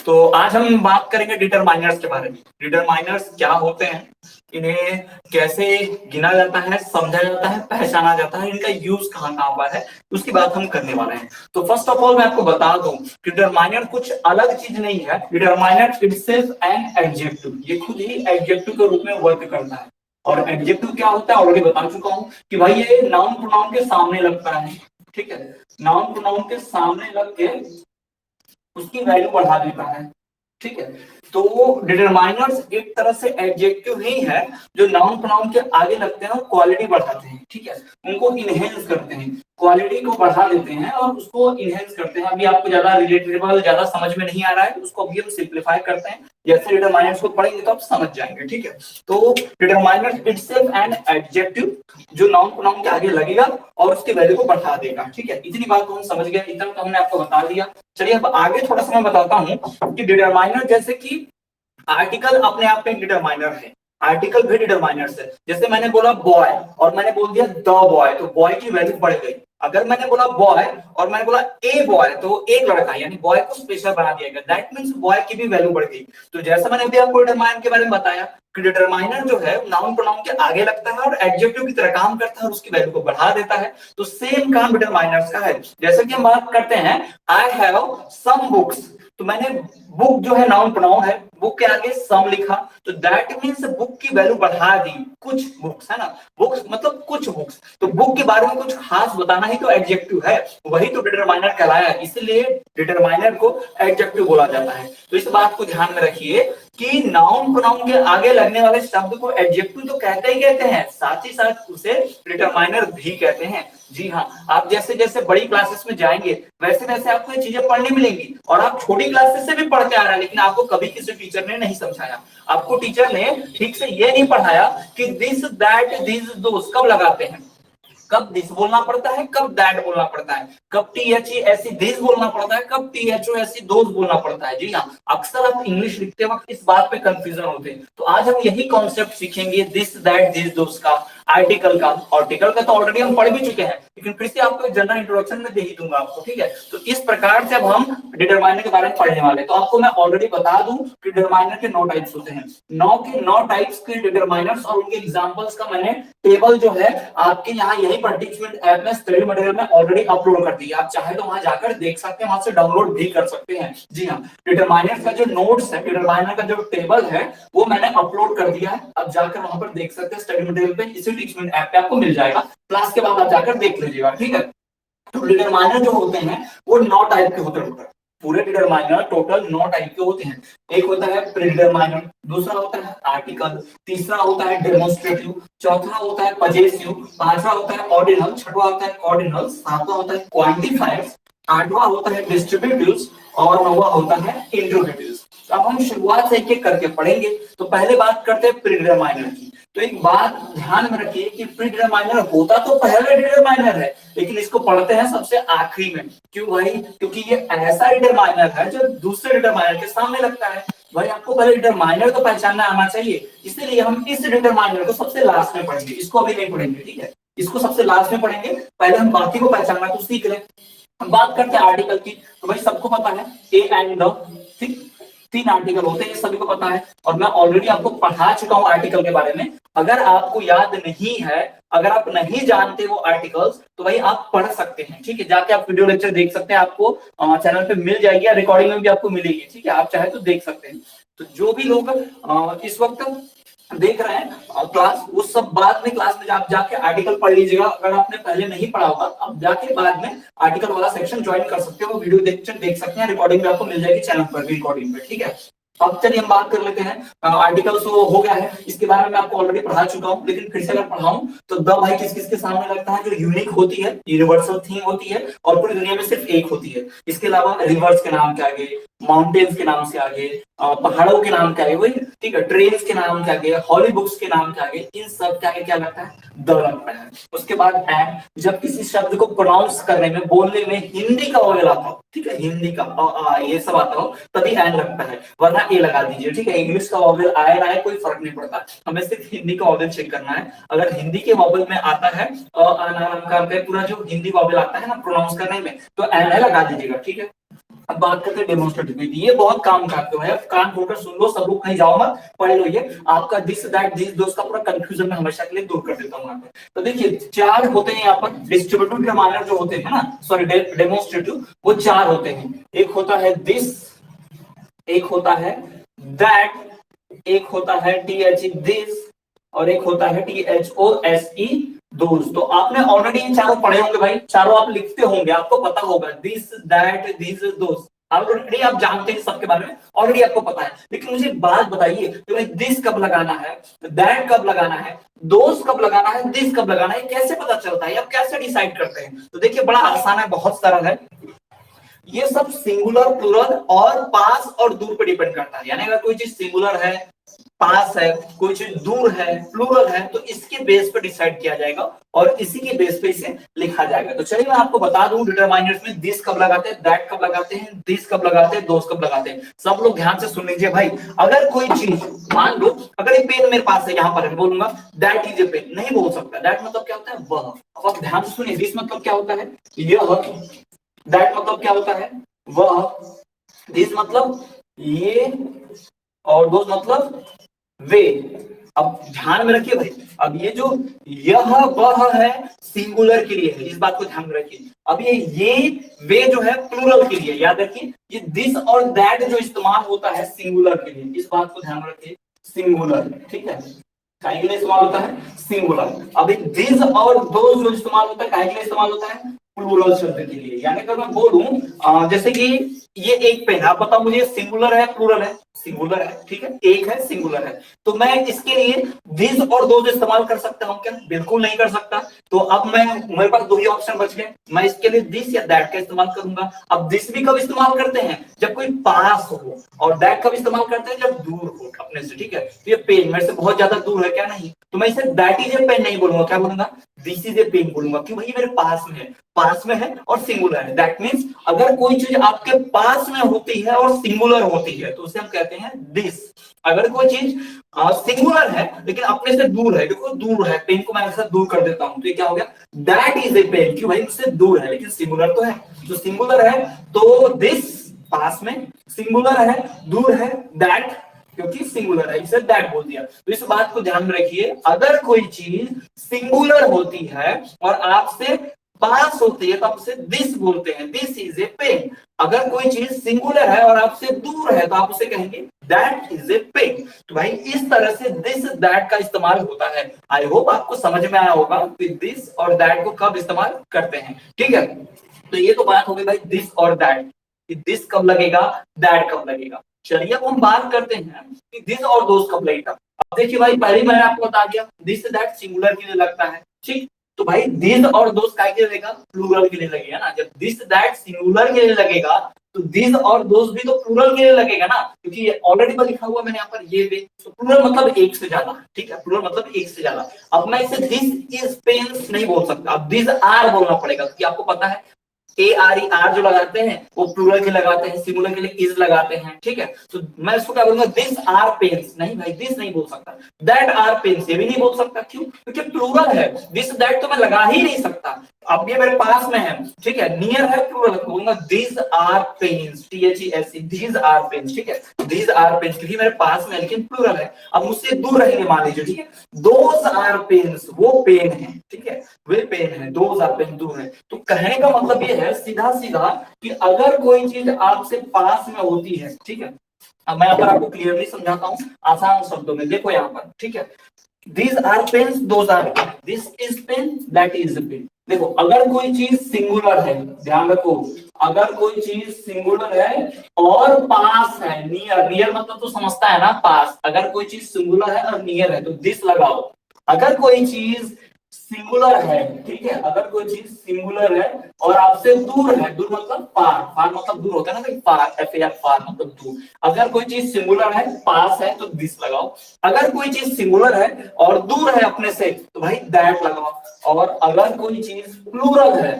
तो आज हम बात करेंगे डिटरमाइनर्स के बारे में। डिटरमाइनर्स क्या होते हैं, इन्हें कैसे गिना जाता है, समझा जाता है, पहचाना जाता है, इनका यूज कहाँ कहाँ पर है, उसकी बात हम करने वाले हैं। तो फर्स्ट ऑफ ऑल मैं आपको बता दूं कि डिटरमाइनर कुछ अलग चीज नहीं है। डिटरमाइनर इटसेल्फ एन एडजेक्टिव, ये खुद ही एडजेक्टिव के रूप में वर्क करता है। और एडजेक्टिव क्या होता है ऑलरेडी बता चुका हूं कि भाई ये नाउन प्रोनाउन के सामने लगता है। ठीक है, नाउन प्रोनाउन के सामने लग के उसकी वैल्यू बढ़ा देता है। ठीक है, तो डिटरमाइनर्स एक तरह से एडजेक्टिव ही है जो नाउन प्रोनाउन के आगे लगते हैं और क्वालिटी बढ़ाते हैं। ठीक है, उनको इनहेंस करते हैं, क्वालिटी को बढ़ा देते हैं और उसको इनहेंस करते हैं। अभी आपको ज्यादा रिलेटेबल, ज्यादा समझ में नहीं आ रहा है, उसको अभी हम सिंप्लीफाई करते हैं। जैसे डिटरमाइनर्स को पढ़ेंगे तो आप समझ जाएंगे। ठीक है, तो डिटरमाइनर इटसेल्फ एन एडजेक्टिव जो नाउन प्रोनाउन के आगे लगेगा और उसकी वैल्यू को बढ़ा देगा। ठीक है, इतनी बात तो हम समझ गए, इतना तो हमने आपको बता दिया। चलिए अब आगे थोड़ा सा मैं बताता हूं कि डिटरमाइनर जैसे कि आर्टिकल अपने आप में डिटरमाइनर है, आर्टिकल भी डिटरमाइनर है। जैसे मैंने बोला बॉय और मैंने बोल दिया द बॉय, तो बॉय की वैल्यू बढ़ गई। अगर मैंने बोला बॉय और मैंने बोला ए बॉय, तो एक लड़का, यानी बॉय को स्पेशल बना दिया गया, दैट मींस बॉय की भी वैल्यू बढ़ गई। तो जैसा मैंने अभी आपको डिटरमाइनर के बारे में बताया कि डिटरमाइनर जो है नाउन प्रोनाउन के आगे लगता है और एडजेक्टिव की तरह काम करता है और उसकी वैल्यू को बढ़ा देता है। तो सेम काम डिटरमाइनर्स का है। जैसे कि हम बात करते हैं आई हैव सम बुक्स, तो मैंने बुक जो है नाउन प्रोनाउन है, बुक के आगे सम लिखा, तो दैट मींस बुक की वैल्यू बढ़ा दी। कुछ बुक्स है ना, बुक्स मतलब कुछ बुक्स, तो बुक के बारे में कुछ खास बताना ही तो एडजेक्टिव है, वही तो डिटरमाइनर कहलाया, इसलिए डिटरमाइनर को एडजेक्टिव बोला जाता है। तो इस बात को ध्यान में रखिए कि नाउन प्रोनाउन के आगे लगने वाले शब्द को एडजेक्टिव तो कहते ही कहते हैं, साथ ही साथ उसे डिटरमाइनर भी कहते हैं। जी हाँ, आप जैसे जैसे बड़ी क्लासेस में जाएंगे वैसे वैसे आपको ये चीजें पढ़ने मिलेंगी, और आप छोटी क्लासेस से भी पढ़ते आ रहे हैं, लेकिन आपको कभी किसी टीचर ने नहीं समझाया, आपको टीचर ने ठीक से ये नहीं पढ़ाया कि दिस दैट दिस दोस कब लगाते हैं, कब दिस बोलना पड़ता है, कब दैट बोलना पड़ता है, कब टी ऐसी दिस बोलना पड़ता है, कब THO ऐसी दोस बोलना पड़ता है। जी हाँ, अक्सर आप इंग्लिश लिखते वक्त इस बात पे कंफ्यूजन होते हैं। तो आज हम यही कॉन्सेप्ट सीखेंगे, दिस दैट दिस दोस का, आर्टिकल का। आर्टिकल का तो ऑलरेडी हम पढ़ भी चुके हैं, लेकिन फिर से आपको जनरल इंट्रोडक्शन में दे ही दूंगा आपको। ठीक है, तो इस प्रकार से अब हम डिटरमाइनर के बारे में पढ़ने वाले हैं। तो आपको मैं ऑलरेडी बता दूं कि डिटरमाइनर के 9 टाइप्स होते हैं, 9 टाइप्स के डिटरमाइनर्स, और उनके एग्जांपल्स का मैंने टेबल जो है आपके यहाँ यही पर टीचमेंट ऐप में स्टडी मटेरियल में ऑलरेडी अपलोड कर दिया। आप चाहे तो वहां जाकर देख सकते हैं, वहां से डाउनलोड भी कर सकते हैं। जी हाँ, डिटरमाइनर का जो नोट्स है, डिटरमाइनर का जो टेबल है वो मैंने अपलोड कर दिया है, अब जाकर वहां पर देख सकते हैं स्टडी मटेरियल पे, इसी टीचमेंट ऐप पे आपको मिल जाएगा। क्लास के बाद आप जाकर देख लीजिएगा। ठीक है, तो डिटरमाइनर जो होते हैं वो 9 टाइप के होते हैं। पूरे डिटरमाइनर टोटल 9 टाइप के होते हैं। एक होता है प्रीडिटरमाइनर, दूसरा होता है आर्टिकल, तीसरा होता है डेमोन्स्ट्रेटिव, चौथा होता है पजेसिव, पांचवा होता है ऑर्डिनल, छठवा होता है ऑर्डिनल, सातवां होता है क्वांटिफायर्स, आठवां होता है डिस्ट्रीब्यूटिव्स और नौवां होता है इंट्रोगेटिव्स। अब हम शुरुआत से एक एक करके पढ़ेंगे। तो पहले बात करते हैं प्रीडिटरमाइनर की। तो एक बात ध्यान में रखिए कि प्रीडिटरमाइनर होता तो पहले डिटरमाइनर है, लेकिन इसको पढ़ते हैं सबसे आखिरी में। क्यों भाई? क्योंकि ये ऐसा डिटरमाइनर है जो दूसरे डिटरमाइनर के सामने लगता है। भाई आपको पहले डिटरमाइनर तो पहचानना आना चाहिए, इसलिए हम इस डिटरमाइनर को सबसे लास्ट में पढ़ेंगे, इसको अभी नहीं पढ़ेंगे। ठीक है, इसको सबसे लास्ट में पढ़ेंगे, पहले हम बाकी को पहचानना तो सीख लें। हम बात करते हैं आर्टिकल की। तो भाई सबको पता है ए एंड द, ठीक, 3 आर्टिकल होते हैं, ये सभी को पता है, और मैं ऑलरेडी आपको पढ़ा चुका हूं आर्टिकल के बारे में। अगर आपको याद नहीं है, अगर आप नहीं जानते वो आर्टिकल्स, तो भाई आप पढ़ सकते हैं। ठीक है, जाके आप वीडियो लेक्चर देख सकते हैं, आपको चैनल पे मिल जाएगी, रिकॉर्डिंग में भी आपको मिलेगी। ठीक है, आप चाहे तो देख सकते हैं। तो जो भी लोग इस वक्त देख रहे हैं क्लास, वो सब बाद में क्लास में आप जाके आर्टिकल पढ़ लीजिएगा। अगर आपने पहले नहीं पढ़ा होगा, अब जाके बाद में आर्टिकल वाला सेक्शन ज्वाइन कर सकते हो, वीडियो लेक्चर देख सकते हैं, रिकॉर्डिंग भी आपको मिल जाएगी चैनल पर भी, रिकॉर्डिंग में। ठीक है, अब चलिए हम बात कर लेते हैं आर्टिकल्स। तो हो गया है, इसके बारे में मैं आपको ऑलरेडी पढ़ा चुका हूं, लेकिन फिर से अगर पढ़ाऊं तो द भाई किस किस के सामने लगता है? जो यूनिक होती है, यूनिवर्सल थीम होती है, और पूरी दुनिया में सिर्फ एक होती है। इसके अलावा रिवर्स के नाम के आगे, माउंटेन्स के नाम से आगे, पहाड़ों के नाम के आगे, वही ठीक है, ट्रेन्स के नाम के आगे, हॉली बुक्स के नाम के आगे, इन सब के आगे क्या लगता है? द लगता है। उसके बाद एंड, जब किसी शब्द को प्रोनाउंस करने में, बोलने में हिंदी का वॉवेल आता हो, ठीक है, हिंदी का ये सब आता हो, तभी एंड लगता है, वरना ए लगा दीजिए। ठीक है, इंग्लिश का वॉवेल आए ना आए कोई फर्क नहीं पड़ता, हमें सिर्फ हिंदी का वॉवेल चेक करना है। अगर हिंदी के वॉवेल में आता है पूरा जो हिंदी वॉवेल आता है ना प्रोनाउंस करने में, तो एंड लगा दीजिएगा। ठीक है, अब बात करते हैं डेमोन्स्ट्रेटिव। ये बहुत काम का है, कान खोलकर सुन लो, सब लोग कहीं जाओ मत, पढ़ लो। ये आपका दिस दैट दिस दोस्त का पूरा कंफ्यूजन मैं हमेशा के लिए दूर कर देता हूँ यहाँ पे। तो देखिए चार होते हैं यहाँ पर डिस्ट्रीब्यूटिव के मानर जो होते हैं ना, सॉरी डेमोन्स्ट्रेटिव, वो चार होते हैं। एक होता है दिस, एक होता है दैट, एक होता है THE दिस, और एक होता है THOSE दोस्त। तो आपने ऑलरेडी इन चारों पढ़े होंगे भाई, चारों आप लिखते होंगे, आपको पता होगा दिस दैट दिस दोस्त, ऑलरेडी आप जानते हैं सबके बारे में, ऑलरेडी आपको पता है। लेकिन मुझे एक बात बताइए कि भाई दिस कब लगाना है, दैट कब लगाना है, दोस्त कब लगाना है, दिस कब लगाना है, कैसे पता चलता है, आप कैसे डिसाइड करते हैं? तो देखिए बड़ा आसान है, बहुत सरल है। ये सब सिंगुलर, प्लूरल और पास और दूर पे डिपेंड करता है। यानी अगर कोई चीज सिंगुलर है, पास है, कोई चीज दूर है, प्लूरल है, तो इसके बेस पे डिसाइड किया जाएगा और इसी के बेस पे इसे लिखा जाएगा। तो चलिए मैं आपको बता दूं डिटरमाइनर्स में दिस कब लगाते हैं, दैट कब लगाते हैं, दिस कब लगाते हैं, दोस्त कब लगाते हैं। सब लोग ध्यान से सुन लीजिए भाई। अगर कोई चीज, मान लो अगर एक पेन मेरे पास है, यहाँ पर बोलूंगा दैट इज ए पेन, नहीं बोल सकता। दैट मतलब क्या होता है, वह। अब आप ध्यान से सुनिए, दिस मतलब क्या होता है, यह। दैट मतलब क्या होता है, वह। दिस मतलब ये, और दोस्त मतलब वे। अब ध्यान में रखिए भाई, अब ये जो यह वह है सिंगुलर के लिए है, इस बात को ध्यान में रखिए। अब ये वे जो है प्लूरल के लिए, याद रखिए ये दिस और दैट जो इस्तेमाल होता है सिंगुलर के लिए, इस बात को ध्यान में रखिए, सिंगुलर, ठीक है, काहे के लिए इस्तेमाल होता है, सिंगुलर। अब दिस और दोस जो इस्तेमाल होता है, काहे के लिए इस्तेमाल होता है, प्लूरल शब्द के लिए। यानी अगर मैं बोलूं जैसे कि ये एक पेन, आप बताओ मुझे सिंगुलर है प्लूरल है, सिंगुलर है, ठीक है, एक है, सिंगुलर है। तो मैं इसके लिए दिस और दोस इस्तेमाल कर सकता हूं क्या, बिल्कुल नहीं कर सकता। तो अब मेरे पास दो ही ऑप्शन बच गए, मैं इसके लिए दिस या दैट का इस्तेमाल करूंगा। अब दिस भी कब इस्तेमाल करते हैं, जब कोई पास हो, और दैट कब इस्तेमाल करते हैं, जब दूर हो अपने से, ठीक है। तो ये पेन मेरे से बहुत ज्यादा दूर है क्या, नहीं, तो मैं इसे दैट इज ए पेन नहीं बोलूंगा, क्या बोलूंगा, दिस इज ए पेन बोलूंगा, क्यों भाई मेरे पास में है, पास में है और सिंगुलर है। दैट मींस अगर कोई चीज आपके पास में होती है और सिंगुलर होती है तो उसे हम कहते हैं दिस। अगर कोई चीज सिंगुलर है लेकिन अपने से दूर है, देखो दूर है, पेन को मैं ऐसा दूर कर देता हूं, तो ये क्या हो गया, दैट इज ए पेन, क्यों भाई मुझसे दूर है लेकिन सिंगुलर तो है। जो सिंगुलर है तो दिस पास में, सिंगुलर है दूर है, दैट क्योंकि सिंगुलर है, इसे दैट बोल दिया। तो इस बात को ध्यान में रखिए, अगर कोई चीज सिंगुलर होती है और आपसे पास होती है तो आप उसे दिस बोलते हैं, दिस इज ए पेन। अगर कोई चीज सिंगुलर है और आपसे दूर है तो आप उसे कहेंगे दैट इज ए पेन। तो भाई इस तरह से दिस दैट का इस्तेमाल होता है। आई होप आपको समझ में आया होगा कि दिस और दैट को कब इस्तेमाल करते हैं, ठीक है। तो ये तो बात हो गई भाई दिस और दैट, कि दिस कब लगेगा, दैट कब लगेगा। चलिए अब हम बात करते हैं कि दिस और दोस कब लगेगा। अब देखिए भाई पहले मैंने आपको बता दिया दिस दैट सिंगुलर के लिए लगता है, ठीक। तो भाई दिस और दोस काय के लिए लगेगा, प्लूरल के लिए लगेगा ना। जब दिस दैट सिंगुलर के लिए लगेगा तो दिस और दोस भी तो प्लूरल के लिए लगेगा ना, क्योंकि ऑलरेडी लिखा हुआ मैंने यहाँ पर ये वे, तो प्लूरल मतलब एक से ज्यादा, ठीक है, प्लूरल मतलब एक से ज्यादा। अब मैं इसे दिस इज पेन्स नहीं बोल सकता, अब दिस आर बोलना पड़ेगा, क्योंकि आपको पता है ARE जो लगाते हैं वो प्लूरल के लगाते हैं, सिंगुलर के लिए इज लगाते हैं, ठीक है। तो मैं इसको क्या बोलूंगा, दिस आर पेन्स, नहीं भाई दिस नहीं बोल सकता, दैट आर पेन्स ये भी नहीं बोल सकता, क्यों, क्योंकि प्लूरल है, दिस दैट तो मैं लगा ही नहीं सकता। अब ये मेरे पास में है, ठीक है, नियर है, प्लूरल बोलूंगा this are pens, THESE, this are pens, ठीक है, दिस आर पेन्स, क्योंकि मेरे पास में है लेकिन प्लूरल है। अब मुझसे दूर रहेंगे मान लीजिए, ठीक है, दोस आर पेन्स, वो पेन है, ठीक है, वे पेन है, दोस आर पेन दूर है। तो कहने का मतलब ये है सीधा सीधा कि अगर कोई चीज आपसे पास में होती है, ठीक है, अब मैं यहाँ पर आपको क्लियरली समझाता हूँ आसान शब्दों में, देखो यहाँ पर, ठीक है, these are pens, those are pen, this is pen, that is a pen। देखो अगर कोई चीज सिंगुलर है, ध्यान रखो, अगर कोई चीज सिंगुलर है और पास है, नियर, नियर मतलब तो समझता है ना पास, अगर कोई चीज सिंगुलर है और नियर है तो दिस लगाओ। अगर कोई चीज सिंगुलर है, ठीक है, अगर कोई चीज सिंगुलर है और आपसे दूर है, दूर मतलब पार, पार मतलब दूर होता है ना, पार, FAR, पार मतलब दूर। अगर कोई चीज सिंगुलर है, पास है तो दिस लगाओ। अगर कोई चीज सिंगुलर है और दूर है अपने से तो भाई दैट लगाओ। और अगर कोई चीज प्लूरल है,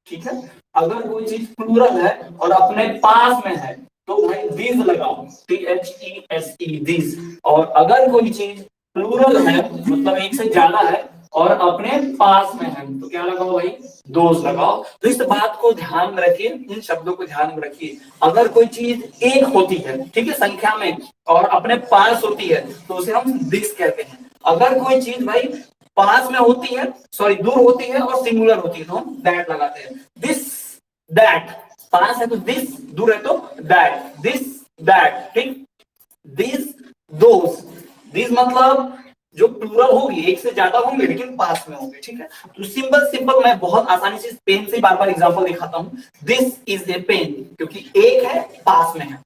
ठीक है, अगर कोई चीज प्लूरल है और अपने पास में है तो भाई दिस लगाओ, THESE, दिस। और अगर कोई चीज प्लूरल है मतलब एक से ज्यादा है और अपने पास में है, तो क्या लगाओ भाई, दोज लगाओ। तो इस बात को ध्यान में रखिए, इन शब्दों को ध्यान में रखिए। अगर कोई चीज एक होती है, ठीक है, संख्या में, और अपने पास होती है, तो उसे हम दिस कहते हैं। अगर कोई चीज भाई पास में होती है, सॉरी दूर होती है और सिंगुलर होती है, तो हम दैट लगाते हैं। दिस दैट, पास है तो दिस, दूर है तो दैट, दिस दैट, ठीक। दिस दोस, दिस मतलब जो प्लूरल होगी, एक से ज्यादा होंगे लेकिन पास में होंगे, ठीक है। तो सिंपल सिंपल मैं बहुत आसानी से पेन से बार बार एग्जांपल दिखाता हूं। दिस इज ए पेन, क्योंकि एक है पास में है।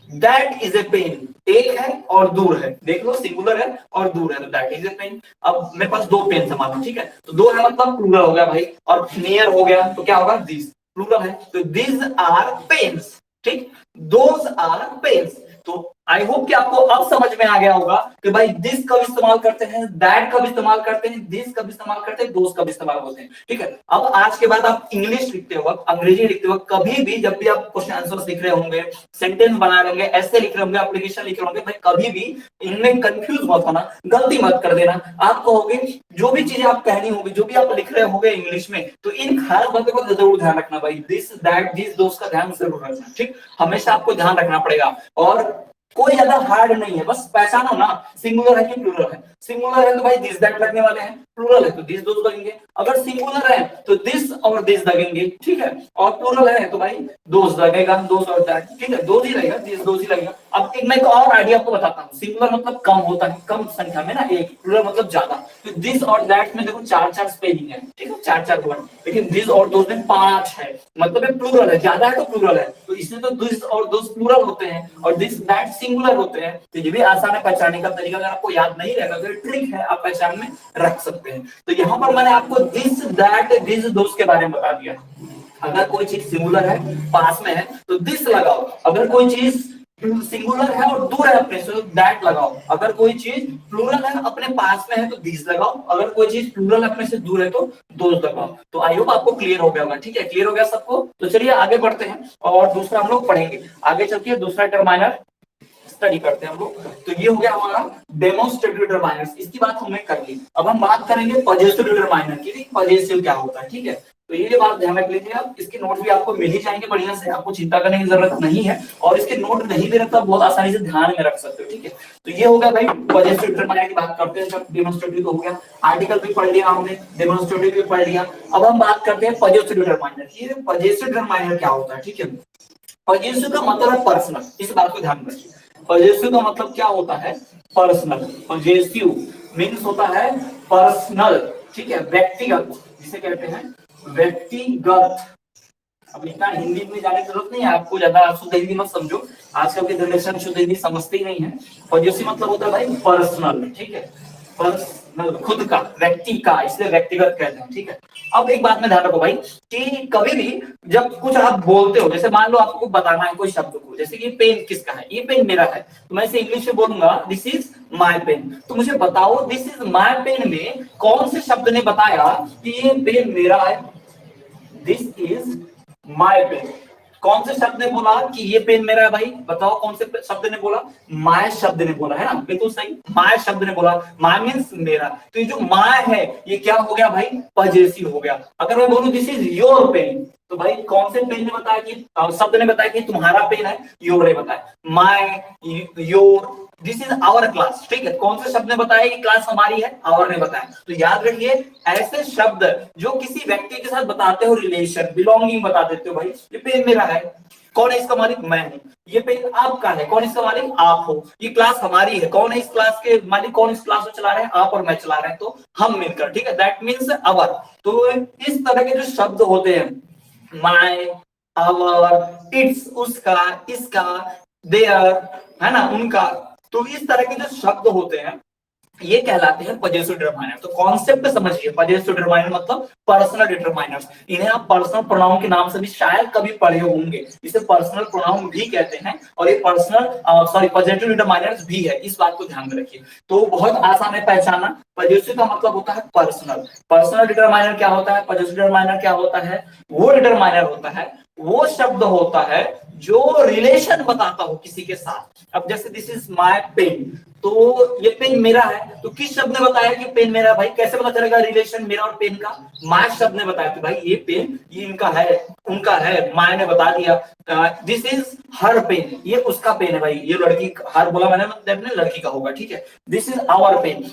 दैट इज ए पेन, एक है और दूर है, देख लो सिंगुलर है और दूर है, तो दैट इज ए पेन। अब मेरे पास दो पेन है मान लो, ठीक है, तो दो है मतलब प्लूरल हो गया भाई, और नियर हो गया तो क्या होगा, दिस, प्लूरल है तो दिस आर पेन्स, ठीक, दोज आर पेन्स। तो आई होप कि आपको अब समझ में आ गया होगा कि भाई दिस कब इस्तेमाल करते हैं, दैट कब इस्तेमाल करते हैं, दिस कब इस्तेमाल करते हैं, दोस कब इस्तेमाल होते हैं, ठीक है। अब आज के बाद आप इंग्लिश लिखते वक्त, अंग्रेजी लिखते वक्त, कभी भी जब भी आप क्वेश्चन आंसर्स लिख रहे होंगे, सेंटेंस बना रहे होंगे, ऐसे लिख रहे होंगे, एप्लीकेशन लिख रहे होंगे, भाई कभी भी इनमें कंफ्यूज मत होना, गलती मत कर देना। आप कहोगे जो भी चीजें आप कहनी होगी, जो भी आप लिख रहे होंगे इंग्लिश में, तो इन खास बातों का जरूर ध्यान रखना भाई, दिस दैट दिस दोस का ध्यान जरूर रखना, ठीक, हमेशा आपको ध्यान रखना पड़ेगा। और कोई ज्यादा हार्ड नहीं है, बस पहचानो ना सिंगुलर है कि प्लूरल है। सिंगुलर है तो भाई दिस दैट लगने वाले हैं, प्लूरल है तो दिस दोस लगेंगे। अगर सिंगुलर है तो दिस और दिस लगेंगे, ठीक है, और प्लूरल है तो भाई दोस लगेगा, दोस और दैट, ठीक है, दो ही लगेगा, दिस दोस ही लगेगा। अब एक मैं और आइडिया आपको बताता हूँ। सिंगुलर मतलब कम होता है, कम संख्या में ना एक, प्लूरल मतलब ज्यादा। तो दिस और दैट में देखो चार चार स्पेलिंग है, ठीक है, चार चार वर्ड, लेकिन दिस और दोस में पांच है, मतलब ये प्लूरल है, ज्यादा है तो प्लूरल है, तो इसमें तो दिस और दोस प्लूरल होते हैं और दिस दैट सिंगुलर होते हैं। तो ये भी आसान है पहचानने का तरीका, अगर आपको याद नहीं रहेगा तो ट्रिक है, आप पहचान में रख सकते हैं। तो यहाँ पर मैंने आपको दिस दैट दिस दोस के बारे में बता दिया। अगर कोई चीज सिंगुलर है, पास में है, तो दिस लगाओ। अगर कोई चीज सिंगुलर है और दूर है अपने से, तो दैट लगाओ। अगर कोई चीज प्लूरल है अपने पास में है तो दिस लगाओ। अगर कोई चीज प्लूरल अपने से दूर है तो दोस लगाओ। तो आई होप आपको क्लियर हो गया होगा, ठीक है, क्लियर हो गया सबको। तो चलिए आगे बढ़ते हैं और दूसरा हम लोग पढ़ेंगे। आगे चलते दूसरा डिटरमाइनर स्टडी करते हैं हम लोग। तो ये हो गया हमारा डेमोन्स्ट्रेटिव डिटरमाइनर्स, इसकी बात हमने कर ली। अब हम बात करेंगे पजेसिव डिटरमाइनर की। पजेसिव क्या होता है, ठीक है, तो ये बात ध्यान रख लीजिए आप। इसके नोट भी आपको मिल ही जाएंगे बढ़िया से, आपको चिंता करने की जरूरत नहीं है। और इसके नोट नहीं भी रखता, बहुत आसानी से ध्यान में रख सकते हो, ठीक है। तो ये होगा भाई पजेसिव डिटरमाइनर की बात करते हैं। जब डेमोन्स्ट्रेटिव हो गया, आर्टिकल भी पढ़ लिया हमने, डेमोन्स्ट्रेटिव भी पढ़ लिया। अब हम बात करते हैं पजेसिव डिटरमाइनर की। पजेसिव डिटरमाइनर क्या होता है, ठीक है। पजेसिव का मतलब है पर्सनल, इस बात को ध्यान रखिए। पजेसिव का मतलब क्या होता है, पर्सनल। पजेसिव मीन्स होता है पर्सनल, ठीक है, व्यक्तिगत, जिसे कहते हैं व्यक्तिगत। अब इतना हिंदी में जाने की जरूरत नहीं है आपको, ज्यादा शुद्ध हिंदी मत समझो, आजकल के जनरेशन शुद्ध हिंदी समझते ही नहीं है। पजेसिव मतलब होता है भाई पर्सनल, ठीक है, पर्सनल, खुद का, व्यक्ति का, इसलिए व्यक्तिगत कहते हैं, ठीक है। अब एक बात में ध्यान रखो भाई कि कभी भी जब कुछ आप बोलते हो, जैसे मान लो आपको बताना है कोई शब्द को, जैसे कि पेन किसका है, ये पेन मेरा है, तो मैं इसे इंग्लिश में बोलूंगा दिस इज माय पेन। तो मुझे बताओ दिस इज माय पेन में कौन से शब्द ने बताया कि ये पेन मेरा है। दिस इज माय पेन, कौन से शब्द ने बोला कि ये पेन मेरा है भाई, बताओ कौन से शब्द ने बोला, माय शब्द ने बोला, है ना, बिल्कुल सही, माय शब्द ने बोला। माय मींस मेरा, तो ये जो माय है ये क्या हो गया भाई, पजेसिव हो गया। अगर मैं बोलूं दिस इज योर पेन, तो भाई कौन से पेन ने बताया कि, शब्द ने बताया कि तुम्हारा पेन है, योर ने बताया, my, your, this is our class, ठीक है, कौन से शब्द ने बताया कि क्लास हमारी है, आवर ने बताया। तो याद रखिए ऐसे शब्द जो किसी व्यक्ति के साथ बताते हो रिलेशन, बिलोंगिंग बता देते हो, भाई ये पेन मेरा है, कौन है इसका मालिक, मैं हूं। ये पेन आपका है, कौन इसका मालिक, आप हो। ये क्लास हमारी है, कौन है इस क्लास के मालिक, कौन इस क्लास को चला रहे हैं, आप और मैं चला रहे हैं, तो हम मिलकर, ठीक है, दैट मीन्स अवर। तो इस तरह के जो शब्द होते हैं, माय, आवर, इट्स, उसका, इसका, देयर, है ना, उनका, तो इस तरह के जो शब्द होते हैं ये कहलाते हैं पजेसिव डिटरमाइनर। तो कॉन्सेप्ट समझिए, पजेसिव डिटरमाइनर मतलब पर्सनल डिटरमाइनर्स। इन्हें आप पर्सनल प्रोनाउन के नाम से भी शायद कभी पढ़े होंगे, इसे पर्सनल प्रोनाउन भी कहते हैं और ये पर्सनल पजेसिव डिटरमाइनर्स भी है, इस बात को ध्यान में रखिए। तो बहुत आसान है पहचानना, पजेसिव का मतलब होता है पर्सनल। पर्सनल डिटरमाइनर क्या होता है, पजेसिव डिटरमाइनर क्या होता है, वो डिटरमाइनर होता है, वो शब्द होता है जो रिलेशन बताता हो किसी के साथ। अब जैसे दिस इज माय पेन, तो ये पेन मेरा है, तो किस शब्द ने बताया कि पेन मेरा? भाई कैसे पता चलेगा रिलेशन मेरा और पेन का? माय शब्द ने बताया कि भाई ये पेन ये इनका है, उनका है, माय ने बता दिया दिस इज हर पेन, ये उसका पेन है भाई, ये लड़की, हर बोला मैंने मतलब लड़की का होगा, ठीक है। दिस इज आवर पेन,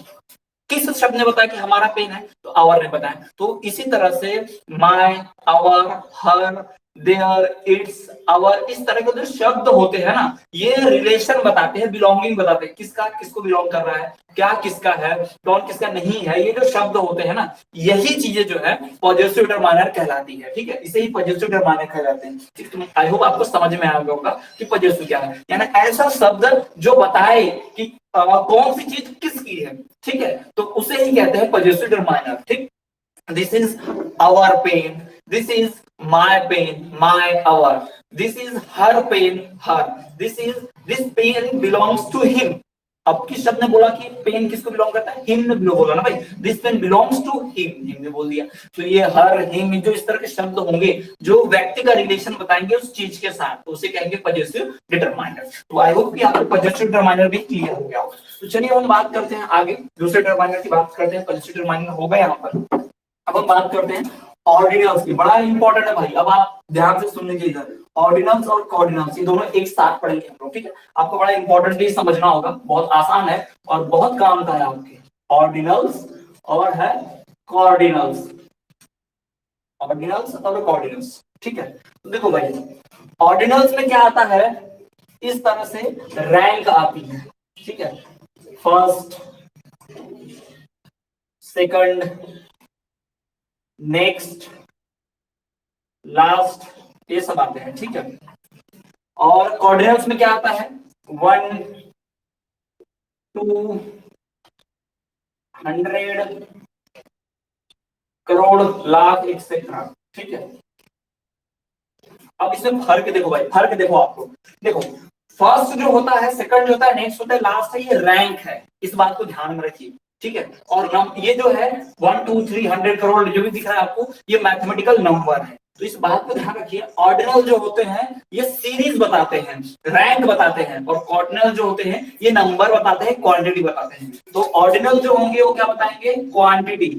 किस शब्द ने बताया कि हमारा पेन है? तो आवर ने बताया। तो इसी तरह से my, our, her, their, its, our, इस तरह के जो शब्द होते हैं ना, ये रिलेशन बताते हैं, बिलोंगिंग बताते हैं, किसका किसको बिलोंग कर रहा है, क्या किसका है, कौन किसका नहीं है। ये जो शब्द होते हैं ना, यही चीजें जो है पॉजिटिव डिटरमाइनर कहलाती है, ठीक है। इसे ही पॉजिटिव डिटरमाइनर कहलाते हैं, ठीक है। आई होप आपको समझ में आ गया होगा कि पॉजिटिव क्या है, यानी ऐसा शब्द जो बताए कि कौन सी चीज किसकी है, ठीक है, तो उसे ही कहते हैं पॉजिटिव डिटरमाइनर, ठीक। This is our pen, this is my pen, my, our, this is her pen, her, this pen belongs to him. अब किस शब्द ने बोला कि पेन किसको बिलोंग करता है? हिम ने बोला ना भाई, this pen belongs to him ने बोल दिया। तो ये हर, हिम, जो इस तरह के शब्द होंगे जो व्यक्ति का रिलेशन बताएंगे उस चीज के साथ, तो उसे कहेंगे पॉजिटिव डिटरमाइनर। तो आई होप कि आपको पॉजिटिव डिटरमाइनर भी क्लियर हो गया होगा। तो चलिए हम बात करते हैं आगे, दूसरे डिटरमाइनर की बात करते हैं। पॉजिटिव डिटरमाइनर हो गया यहाँ पर। अब हम बात करते हैं ऑर्डिनल्स की, बड़ा इंपॉर्टेंट है भाई। अब आप ध्यान से सुन लीजिए, इधर ऑर्डिनल्स और कोऑर्डिनल्स ये दोनों एक साथ पढ़ेंगे हम लोग, ठीक है। आपको बड़ा इंपॉर्टेंट ये समझना होगा, बहुत आसान है और बहुत काम का है आपके। ऑर्डिनल्स और है कोऑर्डिनल्स, ऑर्डिनल्स और कोऑर्डिनल्स, ठीक है। तो देखो भाई, ऑर्डिनल्स में क्या आता है, इस तरह से रैंक आती है, ठीक है। फर्स्ट, सेकंड, नेक्स्ट, लास्ट, ये सब आते हैं, ठीक है। और कोऑर्डिनल्स में क्या आता है? 1, 2, 100, करोड़, लाख, एक्सेट्रा, ठीक है। अब इसमें फर्क देखो भाई, फर्क देखो आपको, देखो फर्स्ट जो होता है, सेकंड जो होता है, नेक्स्ट होता है, लास्ट है, ये रैंक है, इस बात को ध्यान में रखिए, ठीक है। और ये जो है 1, 2, 3, 100 करोड़ जो भी दिख रहा है आपको, ये मैथमेटिकल नंबर है, तो इस बात को ध्यान रखिए। ऑर्डिनल जो होते हैं ये सीरीज बताते हैं, रैंक बताते हैं, और कॉर्डिनल जो होते हैं ये नंबर बताते हैं, क्वांटिटी बताते हैं। तो ऑर्डिनल जो होंगे वो क्या बताएंगे? क्वांटिटी।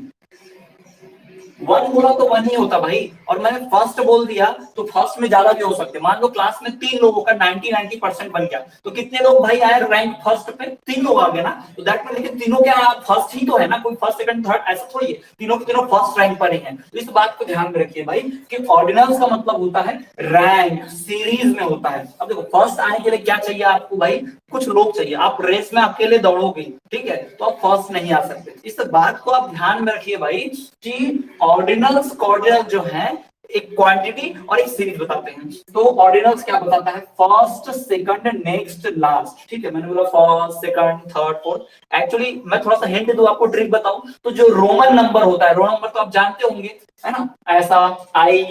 1 बोला तो 1 ही होता भाई, और मैंने फर्स्ट बोल दिया तो फर्स्ट में ज्यादा भी हो सकते। मान लो क्लास में 3 लोगों का 90% बन गया, तो कितने लोग भाई आए रैंक फर्स्ट पे? 3 लोग आ गए ना, तो दैट मीन लेकिन तीनों क्या फर्स्ट ही तो है ना, कोई फर्स्ट सेकंड थर्ड ऐसा थोड़ी है, तीनों के तीनों फर्स्ट रैंक पर ही हैं। तो इस बात को ध्यान में रखिए भाई कि ऑर्डिनल्स का मतलब होता है रैंक, सीरीज में होता है। अब देखो फर्स्ट आने के लिए क्या चाहिए आपको भाई? कुछ लोग चाहिए, आप रेस में अकेले दौड़ोगे, ठीक है, तो आप फर्स्ट नहीं आ सकते। इस बात को आप ध्यान में रखिए भाई कि ऑर्डिनल्स कोऑर्डिनल जो है एक क्वांटिटी और एक सीरीज बताते हैं। तो ऑर्डिनल्स क्या बताता है? फर्स्ट, सेकंड, नेक्स्ट, लास्ट, ठीक है। मैंने बोला first, second, third, fourth. Actually मैं थोड़ा सा हिंट दूं आपको, ट्रिक बताऊं तो, जो रोमन नंबर होता है, रोमन नंबर तो आप जानते होंगे है ना, ऐसा आई,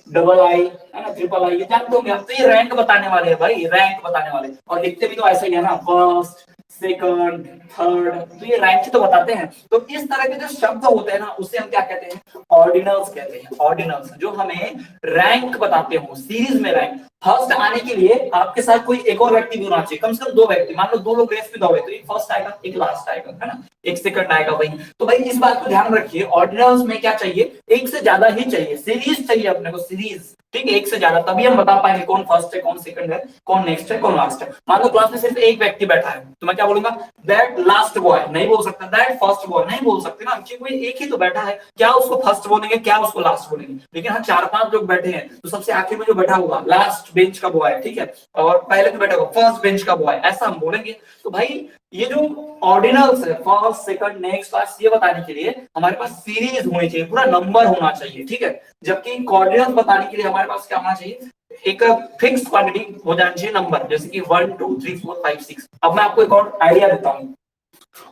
डबल आई है ना, ट्रिपल आई, ये जानते होंगे आप। तो ये रैंक बताने वाले हैं भाई, रैंक बताने वाले, और लिखते भी तो ऐसा ही है ना, फर्स्ट, सेकंड, थर्ड, तो ये रैंक तो बताते हैं। तो इस तरह के जो शब्द होते हैं ना, उसे हम क्या कहते हैं? ऑर्डिनल्स कहते हैं। ऑर्डिनल्स जो हमें रैंक बताते हो, सीरीज में रैंक। फर्स्ट आने के लिए आपके साथ कोई एक और व्यक्ति भी होना चाहिए, कम से कम 2 व्यक्ति। मान लो 2 लोग रेस में दौड़े, तो एक फर्स्ट आएगा, एक लास्ट आएगा, है ना, एक सेकंड आएगा भाई। तो भाई इस बात को ध्यान रखिए, ऑर्डिनल्स में क्या चाहिए? एक से ज्यादा ही चाहिए, सीरीज चाहिए अपने को, सीरीज, ठीक है, एक से ज्यादा, तभी हम बता पाएंगे कौन फर्स्ट है, कौन सेकंड है, कौन नेक्स्ट है, कौन लास्ट है। मान लो क्लास में सिर्फ एक व्यक्ति बैठा है, तो मैं क्या बोलूंगा? दैट लास्ट बॉय, नहीं बोल सकता। दैट फर्स्ट बॉय नहीं बोल सकते ना, क्योंकि एक ही तो बैठा है, क्या उसको फर्स्ट बोलेंगे, क्या उसको लास्ट बोलेंगे? लेकिन हाँ 4-5 लोग बैठे हैं, तो सबसे आखिर में जो बैठा होगा लास्ट बेंच का बॉय, ठीक है, और पहले तो बैठा होगा फर्स्ट बेंच का बॉय, ऐसा हम बोलेंगे। तो भाई ये जो ऑर्डिनल्स है, फर्स्ट, सेकंड, नेक्स्ट, लास्ट, ये बताने के लिए हमारे पास सीरीज होनी चाहिए, पूरा नंबर होना चाहिए, ठीक है। जबकि कोऑर्डिनल्स बताने के लिए हमारे पास क्या होना चाहिए? एक फिक्स क्वांटिटी हो जानी चाहिए, नंबर, जैसे कि 1, 2, 3, 4, 5, 6। अब मैं आपको एक और आइडिया देता हूँ।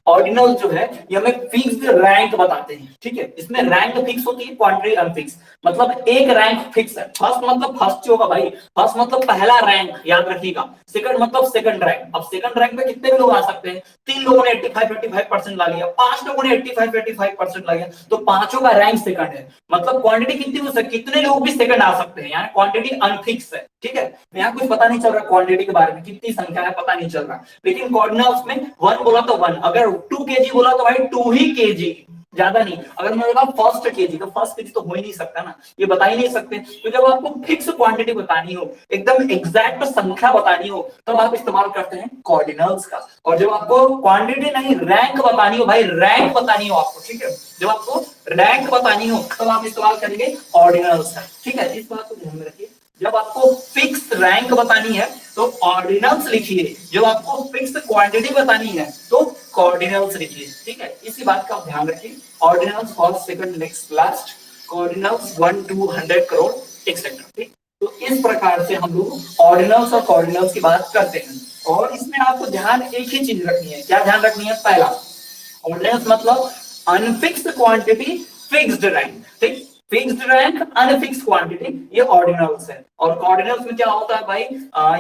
ऑर्डिनल जो है ये हमें फिक्स्ड रैंक बताते हैं, ठीक है। इसमें रैंक फिक्स होती है, क्वांटिटी अनफिक्स। मतलब एक रैंक फिक्स है, फर्स्ट मतलब फर्स्ट होगा भाई, फर्स्ट मतलब पहला रैंक, याद रखिएगा। सेकंड मतलब सेकंड रैंक। अब सेकंड रैंक में कितने भी लोग आ सकते हैं? 3 लोगों ने 85% ला लिया, 5 लोगों ने 85% ला लिया, तो पांचों का रैंक सेकंड है। मतलब क्वांटिटी कितनी हो सकती है? कितने लोग भी सेकंड आ सकते हैं, यानी क्वांटिटी अनफिक्स है। ठीक है। यहाँ कुछ पता नहीं चल रहा क्वांटिटी के बारे में, कितनी संख्या है पता नहीं चल रहा, लेकिन कोऑर्डिनेट्स में 1 बोला तो 1, अगर 2 केजी बोला तो भाई 2 ही केजी, ज्यादा नहीं। अगर मैं बोला फर्स्ट केजी तो फर्स्ट केजी तो हो ही नहीं सकता ना, ये बता ही नहीं सकते। तो जब आपको फिक्स क्वांटिटी बतानी हो, एकदम एग्जैक्ट संख्या बतानी हो, तब आप इस्तेमाल करते हैं कोऑर्डिनेट्स का। और जब आपको क्वांटिटी नहीं रैंक बतानी हो, भाई रैंक बतानी हो आपको, ठीक है, जब आपको रैंक बतानी हो तब आप इस्तेमाल करेंगे ऑर्डिनल्स का, ठीक है। इस बात को ध्यान में रखिए। जब आपको फिक्स रैंक बतानी है तो ऑर्डिनल्स लिखिए, जब आपको फिक्स क्वांटिटी बतानी है तो कोऑर्डिनल्स लिखिए, ठीक है। इसी बात का आप ध्यान रखिए। Ordinals first second next last, cardinals 1 to 100 crore etcetera, ठीक। तो इस प्रकार से हम लोग ऑर्डिनल्स और कोऑर्डिनल्स की बात करते हैं। और इसमें आपको ध्यान एक ही चीज रखनी है, क्या ध्यान रखनी है? पहला, ऑर्डिनल्स मतलब अनफिक्स्ड क्वांटिटी फिक्स्ड रैंक, ठीक। फिक्स्ड रैंक अनफिक्स्ड क्वांटिटी, ये ऑर्डिनल्स है। और कोऑर्डिनल्स में क्या होता है भाई,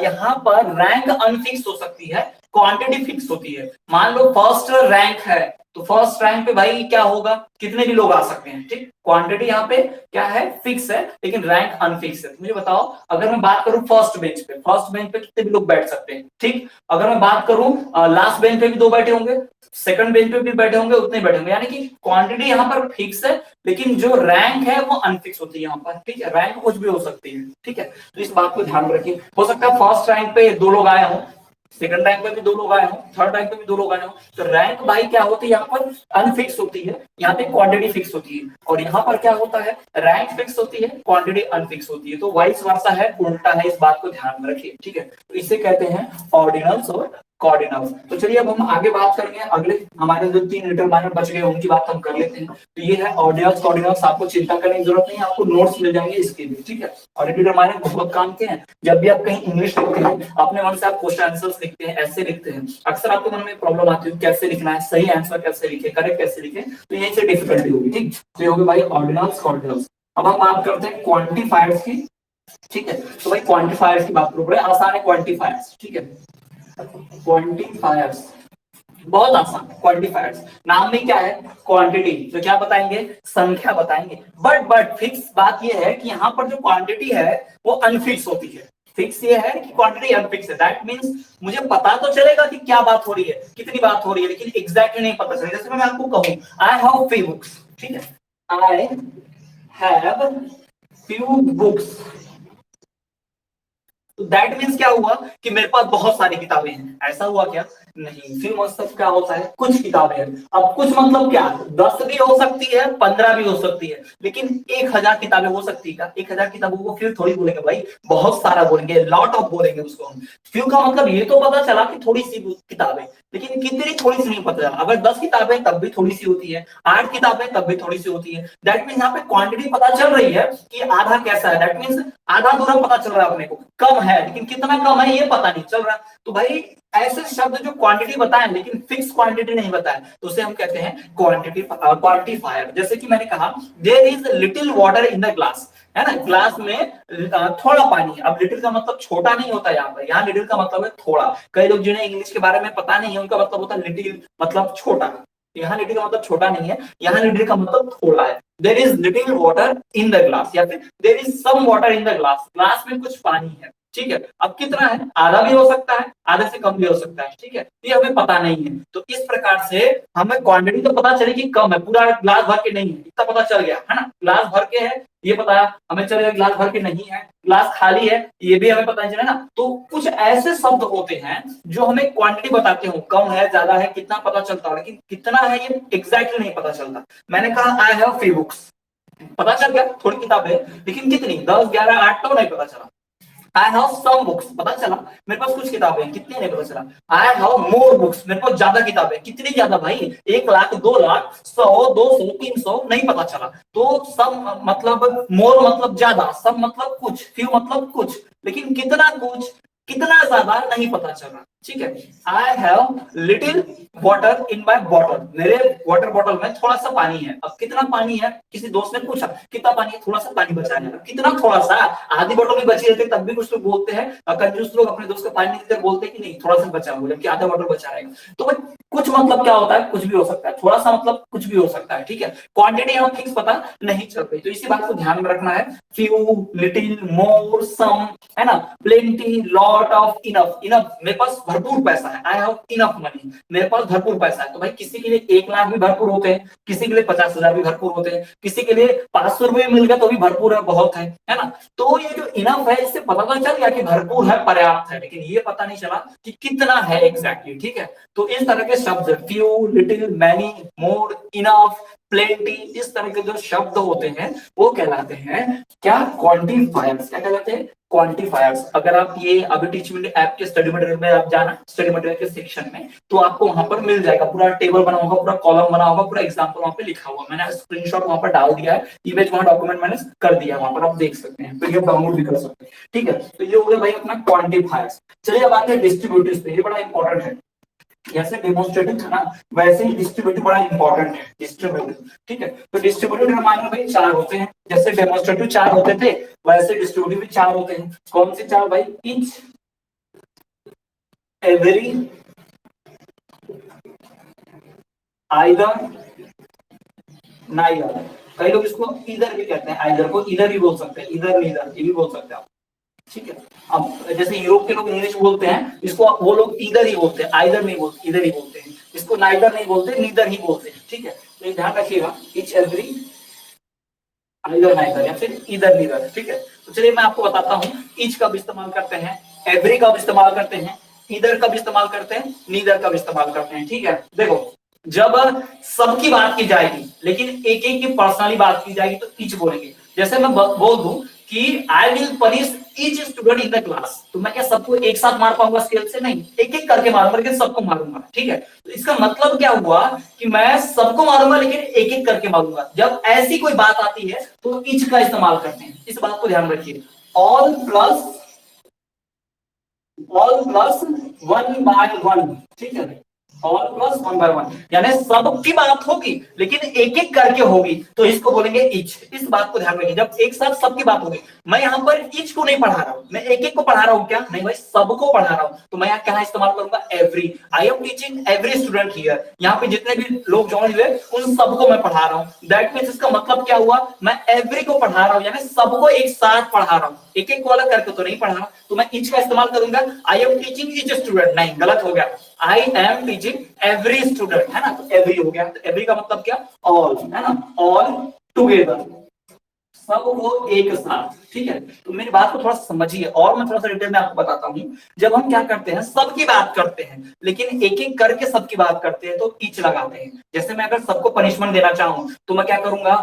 यहाँ पर रैंक अनफिक्स हो सकती है, क्वांटिटी फिक्स होती है। मान लो फर्स्ट रैंक है तो फर्स्ट रैंक पे भाई क्या होगा, कितने भी लोग आ सकते हैं, ठीक। क्वांटिटी यहाँ पे क्या है, फिक्स है, लेकिन रैंक अनफिक्स है। मुझे बताओ, अगर मैं बात करूं फर्स्ट बेंच पे कितने भी लोग बैठ सकते हैं, ठीक। अगर मैं बात करूं लास्ट बेंच पे भी 2 बैठे होंगे, सेकंड बेंच पे भी बैठे होंगे, उतने बैठे होंगे, यानी कि क्वांटिटी यहाँ पर फिक्स है, लेकिन जो रैंक है वो अनफिक्स होती है यहाँ पर, ठीक है। रैंक कुछ भी हो सकती है, ठीक है। तो इस बात को ध्यान रखिए। हो सकता है फर्स्ट रैंक पे 2 लोग आए हों, सेकंड रैंक पे भी 2 लोग आए हों, थर्ड रैंक पे भी 2 लोग आए हों, तो रैंक भाई क्या होती है, यहाँ पर अनफिक्स होती है, यहाँ पे क्वांटिटी फिक्स होती है। और यहाँ पर क्या होता है, रैंक फिक्स होती है, क्वांटिटी अनफिक्स होती है। तो वाइस वर्सा है, उल्टा है, इस बात को ध्यान में रखिए, ठीक है। तो इसे कहते हैं ऑर्डिनल्स और कोऑर्डिनल्स। तो चलिए अब हम आगे बात करेंगे, अगले हमारे जो 3 डिटरमाइनर बच गए उनकी बात हम कर लेते हैं। तो ये है ऑर्डिनल्स कोऑर्डिनल्स, आपको चिंता करने की जरूरत नहीं है, आपको नोट्स मिल जाएंगे इसके भी, ठीक है। और डिटरमाइनर बहुत काम के हैं। जब भी आप कहीं इंग्लिश लिखते हैं, अपने मन से आप क्वेश्चन आंसर्स लिखते हैं, ऐसे लिखते हैं, अक्सर आपके मन में प्रॉब्लम आती है कैसे लिखना है, सही आंसर कैसे लिखे, करेक्ट कैसे लिखे, तो यही से डिफिकल्टी होगी, ठीक। तो ये हो गए भाई ऑर्डिनल्स कोऑर्डिनल्स। अब हम बात करते हैं क्वांटिफायर्स की, ठीक है। तो भाई क्वांटिफायर्स की बात करो, बड़े आसान है क्वांटिफायर्स, ठीक है। क्वांटिफायर्स बहुत आसान, क्वांटिफायर्स नाम में क्या है, क्वांटिटी, तो क्या बताएंगे, संख्या बताएंगे। बट फिक्स बात ये है कि यहाँ पर जो क्वांटिटी है वो अनफिक्स होती है। फिक्स ये है कि क्वांटिटी अनफिक्स है, दैट मींस मुझे पता तो चलेगा कि क्या बात हो रही है, कितनी बात हो रही है, लेकिन एग्जैक्टली नहीं पता चलेगा। जैसे मैं आपको कहूं आई हैव फ्यू बुक्स, ठीक है, आई हैव फ्यू बुक्स, तो दैट मीन्स क्या हुआ कि मेरे पास बहुत सारी किताबें हैं, ऐसा हुआ क्या? नहीं। फिर मतलब क्या होता है, कुछ किताबें हैं। अब कुछ मतलब क्या, 10 भी हो सकती है, 15 भी हो सकती है, लेकिन 1000 किताबें हो सकती है क्या? 1000 किताबों को फिर थोड़ी बोलेंगे भाई, बहुत सारा बोलेंगे, लॉट ऑफ बोलेंगे उसको हम। फ्यू का मतलब ये तो पता चला कि थोड़ी सी किताबें, लेकिन कितनी थोड़ी सी नहीं पता चला। अगर 10 किताबें तब भी थोड़ी सी होती है, 8 किताबें तब भी थोड़ी सी होती है। दैट मीन्स यहाँ पे क्वांटिटी पता चल रही है कि आधा कैसा है, दैट मीन्स आधा दूर पता चल रहा है अपने को, कम है, लेकिन कितना कम है ये पता नहीं चल रहा। तो भाई ऐसे शब्द जो क्वांटिटी बताएं लेकिन फिक्स क्वांटिटी नहीं बताएं, तो उसे हम कहते हैं क्वांटिफायर। जैसे कि मैंने कहा there is little water in the glass, है ना, ग्लास में थोड़ा पानी है। अब लिटिल का मतलब छोटा नहीं होता, यहाँ पर यहाँ लिटिल का मतलब है थोड़ा। कई लोग जिन्हें इंग्लिश के बारे में पता नहीं है उनका मतलब होता है लिटिल मतलब छोटा, यहाँ लिटिल का मतलब छोटा नहीं है, यहाँ लिटिल का मतलब थोड़ा है। There is little water in the glass, या फिर there is some water in the glass, glass में कुछ पानी है, ठीक है। अब कितना है, आधा भी हो सकता है, आधे से कम भी हो सकता है, ठीक है, ये हमें पता नहीं है। तो इस प्रकार से हमें क्वांटिटी तो पता चलेगी कम है, पूरा ग्लास भर के नहीं है, इतना पता चल गया है ना, ग्लास भर के है ये पता हमें चलेगा, ग्लास भर के नहीं है, ग्लास खाली है ये भी हमें पता नहीं चला ना। तो कुछ ऐसे शब्द होते हैं जो हमें क्वांटिटी बताते हो, कम है ज्यादा है कितना पता चलता है, लेकिन कितना है ये एग्जैक्टली नहीं पता चलता। मैंने कहा आई हैव फ्यू बुक्स, पता चल गया थोड़ी किताबें, लेकिन कितनी, 10 11 8 तो नहीं पता चला। आई हैव सम बुक्स, पता चला मेरे पास कुछ किताबें हैं, कितनी नहीं पता चला। आई हैव मोर बुक्स, मेरे पास ज्यादा किताबें, कितनी ज्यादा भाई, 1 लाख 2 लाख 100 200 300 नहीं पता चला। तो सम मतलब मोर मतलब ज्यादा, सम मतलब कुछ, फ्यू मतलब कुछ, लेकिन कितना कुछ कितना ज्यादा नहीं पता चला, ठीक है। I have little water in my bottle, मेरे वाटर बॉटल में थोड़ा सा पानी है। अब कितना पानी है, किसी दोस्त ने पूछा कितना पानी है, थोड़ा सा पानी बचा है। कितना थोड़ा सा, आधी बोतल भी बची रहती है तब भी कुछ लोग बोलते हैं, कंजूस लोग अपने दोस्त को पानी नहीं देते, बोलते कि नहीं थोड़ा सा बचा हुआ, जबकि आधा बोतल बचा रहेगा। तो भाई कुछ मतलब क्या होता है, कुछ भी हो सकता है, थोड़ा सा मतलब कुछ भी हो सकता है, ठीक है। क्वांटिटी ऑफ थिंग्स पता नहीं चल रही, तो इसी बात को ध्यान में रखना है। फ्यू, लिटिल, मोर, सम, है ना, plenty, lot of, enough. Enough मेरे पास भरपूर पैसा है, आई हैव इनफ मनी, मेरे पास भरपूर पैसा है। तो भाई किसी के लिए 1 लाख भी भरपूर होते हैं, किसी के लिए 50,000 भी भरपूर होते हैं, किसी के लिए 500 रुपए मिल गया तो भी भरपूर है, बहुत है ना। तो ये जो इनफ है, इससे पता तो चल गया कि भरपूर है, पर्याप्त है, लेकिन ये पता नहीं चला कि कितना है एग्जैक्टली, ठीक है। तो इस तरह के शब्द फ्यू, लिटिल, मैनी, मोर, इनफ, प्लेंटी, इस तरह के जो शब्द होते हैं वो कहलाते हैं क्या, क्वांटिफायर्स। क्या कहलाते हैं, क्वांटिफायर्स। अगर आप ये अभी टीचिंग ऐप के स्टडी मटेरियल में आप जाना, स्टडी मटेरियल के सेक्शन में, तो आपको वहां पर मिल जाएगा, पूरा टेबल बना होगा, पूरा कॉलम बना होगा, पूरा एग्जांपल वहां पे लिखा हुआ। मैंने स्क्रीनशॉट वहां पर डाल दिया है, इमेज वहां डॉक्यूमेंट मैंने कर दिया, वहां पर आप देख सकते हैं, पीडीएफ डाउनलोड भी कर सकते हैं, ठीक है। तो ये हो गया भाई अपना क्वांटिफायर्स। चलिए अब आते हैं डिस्ट्रीब्यूटिव्स पे, ये बड़ा इंपॉर्टेंट है। जैसे डेमोन्स्ट्रेटिव था ना, वैसे ही डिस्ट्रीब्यूटिव बड़ा इंपॉर्टेंट है, डिस्ट्रीब्यूटिव, ठीक है। तो डिस्ट्रीब्यूटिव हमारे भाई 4 होते हैं, जैसे डेमोन्स्ट्रेटिव 4 होते थे, वैसे डिस्ट्रीब्यूटिव भी 4 होते हैं। कौन से 4 भाई, ईच, एवरी, आइदर, नाइदर। कई लोग इसको इधर भी कहते हैं, आइदर को इधर भी बोल सकते हैं, इधर नीदर ये भी बोल सकते हैं आप, ठीक है। अब जैसे यूरोप के लोग इंग्लिश बोलते हैं, इसको वो लोग इधर ही बोलते हैं, आइदर नहीं बोलते, इधर ही बोलते हैं। इसको नाइदर नहीं बोलते, नीदर ही बोलते हैं, ठीक है। तो ध्यान रखिएगा, ईच, एवरी, आइदर, नाइदर, या फिर इधर नीदर, ठीक है। तो चलिए मैं आपको बताता हूँ, ईच कब इस्तेमाल करते हैं, एवरी कब इस्तेमाल करते हैं, इधर कब इस्तेमाल करते हैं, नीदर कब इस्तेमाल करते हैं, ठीक है। देखो, जब सबकी बात की जाएगी, लेकिन एक एक की पर्सनली बात की जाएगी, तो ईच बोलेंगे। जैसे मैं बोल दूं कि I will punish each student in the class, तो मैं क्या सबको एक साथ मार पाऊंगा स्केल से, नहीं, एक एक करके मारूंगा, लेकिन सबको मारूंगा, ठीक है। तो इसका मतलब क्या हुआ कि मैं सबको मारूंगा लेकिन एक एक करके मारूंगा। जब ऐसी कोई बात आती है तो ईच का इस्तेमाल करते हैं, इस बात को ध्यान रखिए। All plus one by one, ठीक है। All plus one by one, यानी सबकी बात होगी लेकिन एक एक करके होगी, तो इसको बोलेंगे ईच। इस बात को ध्यान रखिए, जब एक साथ सबकी बात होगी। मैं यहाँ पर ईच को नहीं पढ़ा रहा हूं, मैं एक एक को पढ़ा रहा हूं क्या, नहीं भाई, सबको पढ़ा रहा हूं। तो मैं यहाँ क्या इस्तेमाल करूंगा, every. I am teaching every student here, यहाँ पे जितने भी लोग ज्वाइन हुए उन सबको मैं पढ़ा रहा हूँ। दैट मीन्स इसका मतलब क्या हुआ, मैं एवरी को पढ़ा रहा हूँ, यानी सबको एक साथ पढ़ा रहा हूँ, एक एक को अलग करके तो नहीं पढ़ा रहा। तो मैं ईच का इस्तेमाल करूंगा, I am teaching each student, नहीं, गलत हो गया, I am teaching every student, है ना। तो एवरी हो गया, तो एवरी का मतलब क्या, ऑल, है ना, ऑल टुगेदर, सबको एक साथ, ठीक है। तो मेरी बात को थोड़ा समझिए, और मैं थोड़ा सा डिटेल में आपको बताता हूं। जब हम क्या करते हैं, सबकी बात करते हैं लेकिन एक एक करके सबकी बात करते हैं, तो ईच लगाते हैं। जैसे मैं अगर सबको पनिशमेंट देना चाहूं तो मैं क्या करूंगा,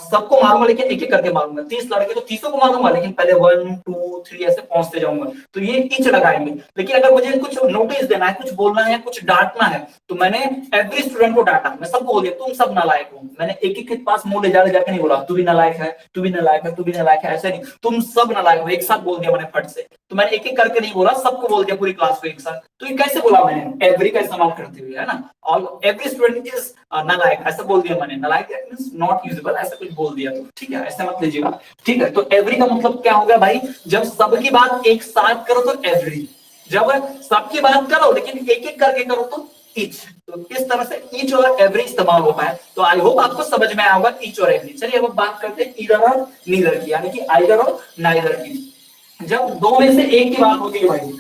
सबको मारूंगा लेकिन एक एक करके मारूंगा। 30 लड़के तो 30 को मारूंगा, लेकिन पहले 1 2 3 ऐसे पहुंचते जाऊंगा, तो ये ईच लगाएंगे। लेकिन अगर मुझे कुछ नोटिस देना है, कुछ बोलना है, कुछ डांटना है, तो मैंने एवरी स्टूडेंट को डांटा, मैं सबको बोल दिया तुम सब नालायक हो। मैंने एक एक के पास मुंह ले जाके नहीं बोला तू भी नालायक है, तू भी नालायक है, तू भी नालायक है, ऐसे नहीं, तुम सब नालायक हो, एक साथ बोल दिया मैंने फट से। तो मैंने एक एक करके नहीं बोला, सबको बोल दिया, पूरी क्लास को एक साथ। तो ये कैसे बोला मैंने, एवरी का इस्तेमाल करते हुए, है ना। ऑल एवरी स्टूडेंट इज नालायक, ऐसा बोल दिया मैंने, नालायक मींस नॉट यूजेबल, ऐसा कुछ बोल दिया, तो ठीक है, ऐसे मत लीजिएगा, ठीक है। तो एवरी का मतलब क्या होगा भाई, जब सबकी बात एक साथ करो तो एवरी, जब सबकी बात करो लेकिन एक एक करके करो तो ईच। तो इस तरह से ईच और एवरी इस्तेमाल होता है। तो आई होप आपको समझ में आया होगा ईच और एवरी। चलिए अब बात करते हैं ईदर और नीदर की, यानी कि आइदर और नाइदर की। जब दो में से एक की बात होती है भाई,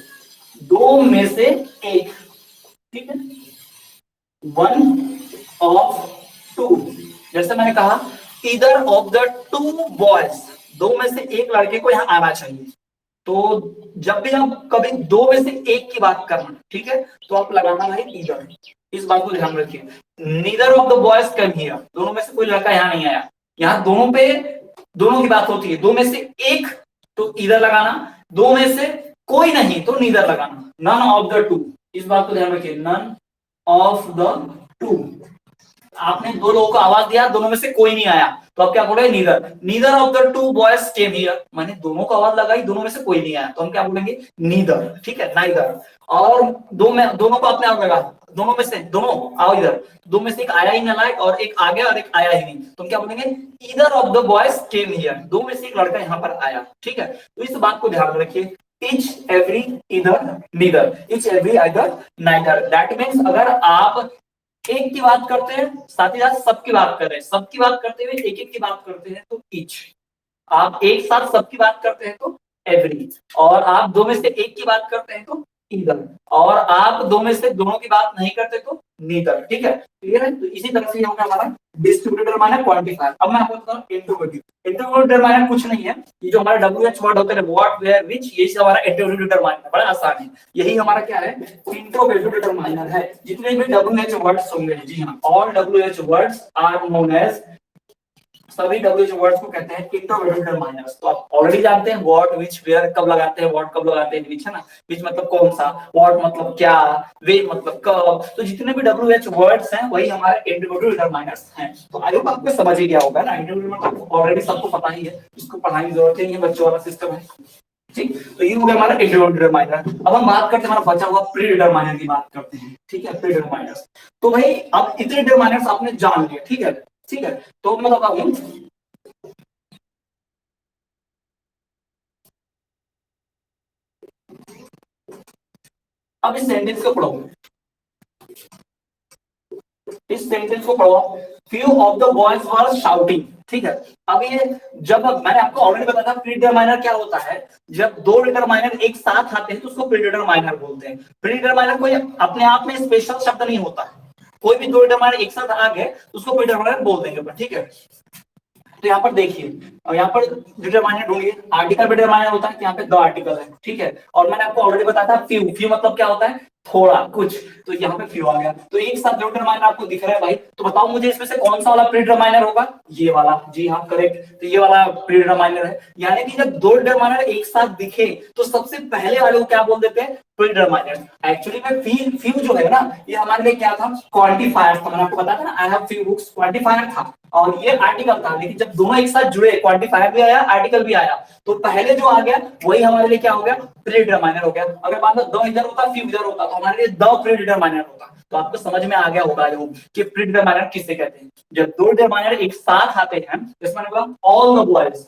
दो में से एक, ठीक है, वन ऑफ टू, जैसे मैंने कहा either of the two boys, दो में से एक लड़के को यहां आना चाहिए। तो जब भी आप कभी दो में से एक की बात करना, ठीक है, तो आप लगाना है ईदर, इस बात को ध्यान रखिए। Neither of the boys come here, दोनों में से कोई लड़का यहाँ नहीं आया, यहाँ दोनों पे दोनों की बात होती है। दो में से एक तो ईदर लगाना, दो में से कोई नहीं तो नीदर लगाना। नन ऑफ द टू, इस बात को ध्यान रखिए, नन ऑफ द टू, आपने दो लोगों को आवाज दिया, दोनों में से कोई नहीं आया, तो आप क्या बोलेंगे? Neither. Neither of the two boys came here, मैंने दोनों को आवाज लगाई, दोनों में से कोई नहीं आया, तो हम क्या बोलेंगे? नीदर। ठीक है, नाइदर। और दोनों को आपने आवाज लगा, दोनों में से, दोनों आओ इधर, दो में से एक आया ही ना लाइक, और एक आ गया और एक आया ही नहीं, तो हम क्या बोलेंगे? Either of the boys came here, दो में से एक लड़का यहाँ पर आया। ठीक है, तो इस बात को ध्यान रखिए, each every either neither, each every either neither, that means अगर आप एक की बात करते हैं, साथ ही साथ सबकी बात कर रहे हैं, सबकी बात करते हुए एक एक की बात करते हैं तो each, आप एक साथ सबकी बात करते हैं तो every, और आप दो में से एक की बात करते हैं तो either, और आप दो में से दोनों की बात नहीं करते तो neither। ठीक है, क्लियर है? तो इसी तरह से ये होगा हमारा डिस्ट्रीब्यूटिव डिटरमाइनर, क्वांटिफायर। अब मैं आपको बताऊं इंट्रोगेटिव। इंट्रोगेटिव डिटरमाइनर कुछ नहीं है, ये जो हमारा WH वर्ड होते हैं, व्हाट, वेयर, व्हिच, ये सब हमारा इंट्रोगेटिव डिटरमाइनर, बड़ा आसान है। यही हमारा क्या है? इंट्रोगेटिव डिटरमाइनर है। जितने भी WH वर्ड्स होंगे, जी हां, all WH words are known as, सभी WH वर्ड्स को कहते हैं इंट्रोगेटिव डिटरमाइनर्स। तो आप ऑलरेडी जानते हैं व्हाट, व्हिच, वेयर कब लगाते हैं, व्हाट कब लगाते हैं, व्हिच है ना, व्हिच मतलब कौन सा, व्हाट मतलब क्या, वे मतलब कब, तो जितने भी WH वर्ड्स हैं वही हमारे इंट्रोगेटिव डिटरमाइनर्स हैं। तो आई होप आपको समझ ही गया होगा ना, इंट्रोगेटिव मतलब ऑलरेडी सबको पता ही है, इसको पढ़ाने की जरूरत नहीं है, बच्चों वाला सिस्टम है। ठीक, तो ये हो गया हमारा इंट्रोगेटिव डिटरमाइनर। अब हम बात करते हैं, हमारा बचा हुआ प्री डिटरमाइनर की बात करते हैं। ठीक है, प्री डिटरमाइनर्स। तो भाई अब इतने डिटरमाइनर्स आपने जान लिए, ठीक है, ठीक है। तो मैं बताऊं, अब इस सेंटेंस को पढ़ो, इस सेंटेंस को पढ़ो, few of the boys were shouting. ठीक है, अब ये, जब मैंने आपको ऑलरेडी बताया था प्री डिटरमाइनर क्या होता है, जब दो डिटरमाइनर एक साथ आते हैं तो उसको प्री डिटरमाइनर बोलते हैं। प्री डिटरमाइनर कोई अपने आप में स्पेशल शब्द नहीं होता है, कोई भी दो डिटरमाइनर एक साथ आ गए तो उसको प्री डिटरमाइनर बोल देंगे। ठीक है, तो यहाँ पर देखिए, और यहाँ पर डिटरमाइनर ढूंढिए, आर्टिकल पे डिटरमाइनर होता है, यहाँ पे दो आर्टिकल है। ठीक है, और मैंने आपको ऑलरेडी बताया था फ्यू, फ्यू मतलब क्या होता है? थोड़ा कुछ, तो यहाँ पे फ्यू आ गया। तो एक साथ दो डिटरमाइनर आपको दिख रहा है भाई, तो बताओ मुझे इसमें से कौन सा वाला प्री डिटरमाइनर होगा? ये वाला, जी हाँ करेक्ट, तो ये वाला प्री डिटरमाइनर है। यानी कि जब दो डिटरमाइनर एक साथ दिखे तो सबसे पहले वाले को क्या बोल देते हैं? Pre determiner. एक्चुअली में फ्यू जो है ना, ये हमारे लिए क्या था? क्वांटिफायर था। मैंने आपको बताया था ना, I have few books, quantifier था, और ये आर्टिकल था। लेकिन जब दोनों एक साथ जुड़े, क्वांटिफायर भी आया, आर्टिकल भी आया, तो पहले जो आ गया वही हमारे लिए क्या हो गया? प्री डिटरमाइनर हो गया। अगर मान लो द इधर होता, फ्यू इधर होता, तो हमारे लिए द प्री डिटरमाइनर होता। तो आपको समझ में आ गया होगा जो कि प्री डिटरमाइनर किसे कहते हैं। जब दो डिटरमाइनर एक साथ आते हैं, इसमें all the boys,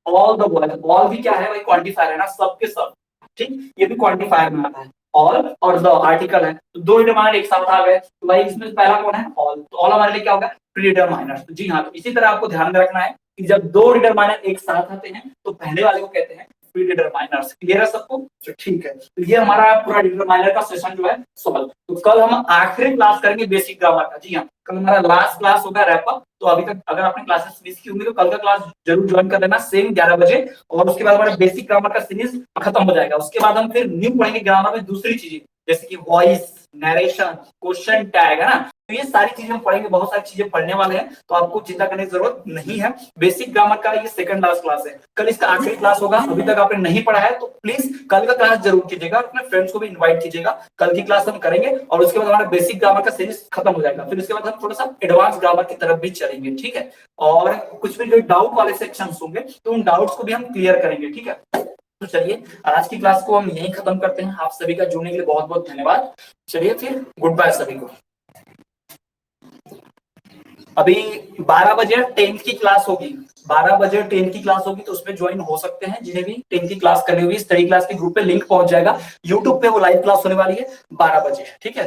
all the boys, all भी क्या है भाई? क्वांटिफायर है ना, सब के सब। ठीक, ये भी क्वांटिफायर में आता है। ऑल और द आर्टिकल है, तो दो डिटरमाइनर एक साथ आ गए, तो भाई इसमें पहला कौन है? ऑल। तो ऑल हमारे लिए क्या होगा? Pre determiner. जी हाँ, तो इसी तरह आपको ध्यान में रखना है कि जब दो डिटरमाइनर एक साथ आते हैं तो पहले वाले को कहते हैं प्री डिटरमाइनर्स। क्लियर है सबको? तो ठीक है, तो ये हमारा पूरा डिटरमाइनर का सेशन जो है सॉल्व। तो कल हम आखिरी क्लास करेंगे बेसिक ग्रामर का। जी हाँ, कल हमारा लास्ट क्लास होगा रैप अप। तो अभी तक अगर आपने क्लासेस मिस की होंगी तो कल का क्लास जरूर ज्वाइन कर लेना, सेम 11 बजे। और उसके बाद हमारा बेसिक ग्रामर का सीरीज खत्म हो जाएगा। उसके बाद हम फिर न्यू पढ़ेंगे ग्रामर में दूसरी चीजें, जैसे कि वॉइस, नरेशन, क्वेश्चन टैग, है ना। तो ये सारी चीजें हम पढ़ेंगे, बहुत सारी चीजें पढ़ने वाले हैं, तो आपको चिंता करने की जरूरत नहीं है। बेसिक ग्रामर का ये सेकंड लास्ट क्लास है, कल इसका आखिरी क्लास होगा। अभी तक आपने नहीं पढ़ा है तो प्लीज कल का क्लास जरूर कीजिएगा, अपने फ्रेंड्स को भी इन्वाइट कीजिएगा। कल की क्लास हम करेंगे और उसके बाद हमारा बेसिक ग्रामर का सीरीज खत्म हो जाएगा। फिर उसके बाद हम थोड़ा सा एडवांस ग्रामर की तरफ भी चलेंगे। ठीक है, और कुछ भी जो डाउट वाले सेक्शन होंगे तो उन डाउट्स को भी हम क्लियर करेंगे। ठीक है, तो चलिए आज की क्लास को हम यहीं खत्म करते हैं। आप सभी का जुड़ने के लिए बहुत बहुत धन्यवाद। चलिए फिर गुड बाय सभी को। अभी 12 बजे 10th की क्लास होगी, 12 बजे 10th की क्लास होगी, तो उसमें ज्वाइन हो सकते हैं जिन्हें भी 10th की क्लास करनी होगी। स्टडी क्लास के ग्रुप पे लिंक पहुंच जाएगा, यूट्यूब पे वो लाइव क्लास होने वाली है 12 बजे। ठीक है।